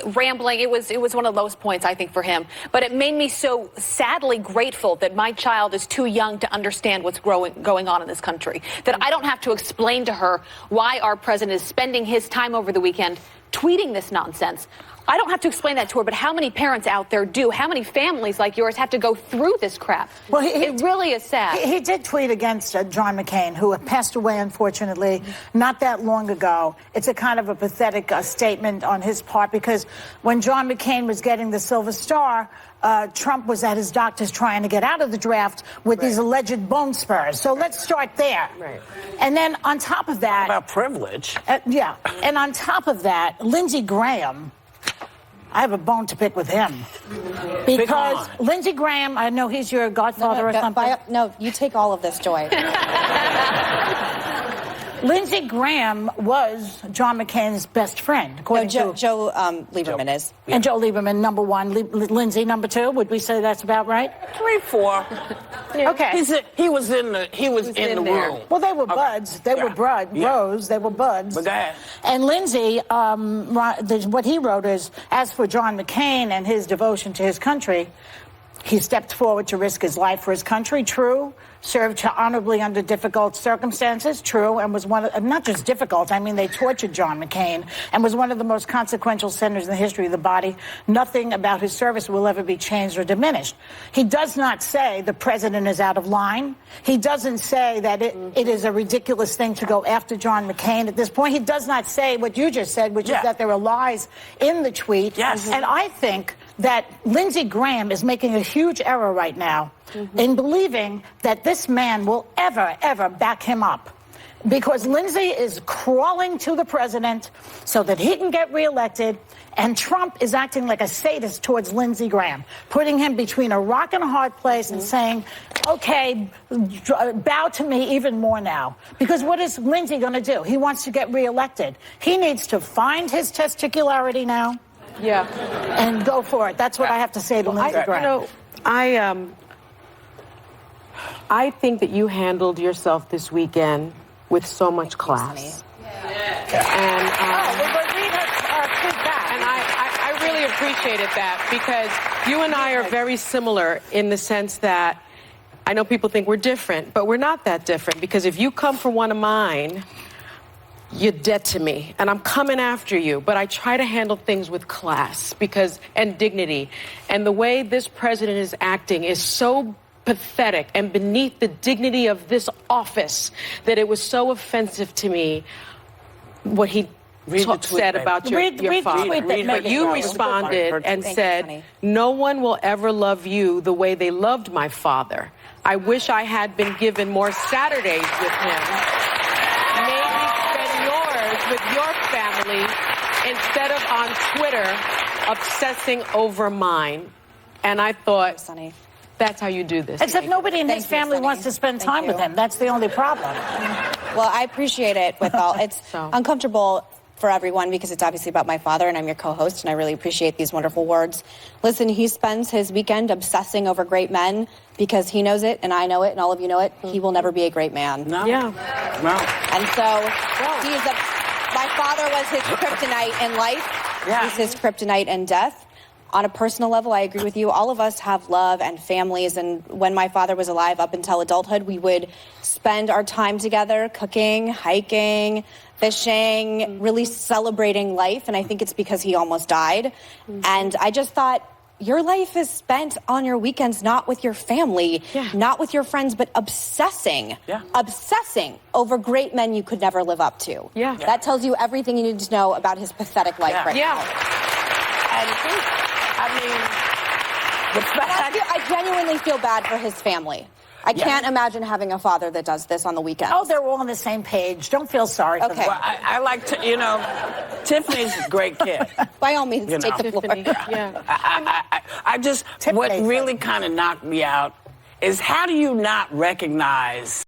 Rambling. It was one of the lowest points, I think, for him. But it made me so sadly grateful that my child is too young to understand what's going on in this country. That I don't have to explain to her why our president is spending his time over the weekend tweeting this nonsense. I don't have to explain that to her, but how many parents out there do? How many families like yours have to go through this crap? Well, it really is sad. He did tweet against John McCain, who passed away, unfortunately, not that long ago. It's a kind of a pathetic statement on his part, because when John McCain was getting the Silver Star, Trump was at his doctor's trying to get out of the draft with these alleged bone spurs. So let's start there. Right. And then on top of that... About privilege. Yeah. And on top of that, Lindsey Graham... I have a bone to pick with him. Because Lindsey Graham, I know he's your godfather or something. No, you take all of this, Joy. Lindsey Graham was John McCain's best friend, according to... Joe Lieberman is. And Joe Lieberman, number one. Lindsey, number two. Would we say that's about right? 3, 4. Yeah. Okay. He was in the room. Well, they were buds. They were bros. They were buds. But go ahead. And Lindsey, what he wrote is, as for John McCain and his devotion to his country, he stepped forward to risk his life for his country, true. Served honorably under difficult circumstances, true. And was one of, not just difficult, I mean, they tortured John McCain, and was one of the most consequential senators in the history of the body. Nothing about his service will ever be changed or diminished. He does not say the president is out of line. He doesn't say that it is a ridiculous thing to go after John McCain at this point. He does not say what you just said, which is that there are lies in the tweet. Yes. And I think that Lindsey Graham is making a huge error right now in believing that this man will ever back him up. Because Lindsey is crawling to the president so that he can get reelected, and Trump is acting like a sadist towards Lindsey Graham, putting him between a rock and a hard place and saying, okay, bow to me even more now. Because what is Lindsey going to do? He wants to get reelected. He needs to find his testicularity now. Yeah. And go for it. That's what I have to say to Lindsey Graham. You know, I think that you handled yourself this weekend with so much class. And I really appreciated that, because you and I are very similar in the sense that I know people think we're different, but we're not that different, because if you come for one of mine, you're dead to me, and I'm coming after you. But I try to handle things with class and dignity. And the way this president is acting is so pathetic and beneath the dignity of this office that it was so offensive to me what he said about your father. But you responded and said, no one will ever love you the way they loved my father. I wish I had been given more Saturdays with him. Maybe spend yours with your family instead of on Twitter obsessing over mine. And I thought, Sonny, that's how you do this. Except nobody in his family wants to spend time with him. That's the only problem. Well, I appreciate it with all. It's uncomfortable for everyone because it's obviously about my father, and I'm your co-host, and I really appreciate these wonderful words. Listen, he spends his weekend obsessing over great men because he knows it, and I know it, and all of you know it. He will never be a great man. No. Yeah. No. And so my father was his kryptonite in life. Yeah. He's his kryptonite in death. On a personal level, I agree with you. All of us have love and families, and when my father was alive up until adulthood, we would spend our time together cooking, hiking, fishing, really celebrating life, and I think it's because he almost died. And I just thought, your life is spent on your weekends, not with your family, not with your friends, but obsessing over great men you could never live up to. That tells you everything you need to know about his pathetic life right now. And I mean, the fact... I genuinely feel bad for his family. I can't imagine having a father that does this on the weekends. Oh, they're all on the same page. Don't feel sorry for them. Well, I like to, you know, Tiffany's a great kid. By all means, take the floor. I just, what really kind of knocked me out is how do you not recognize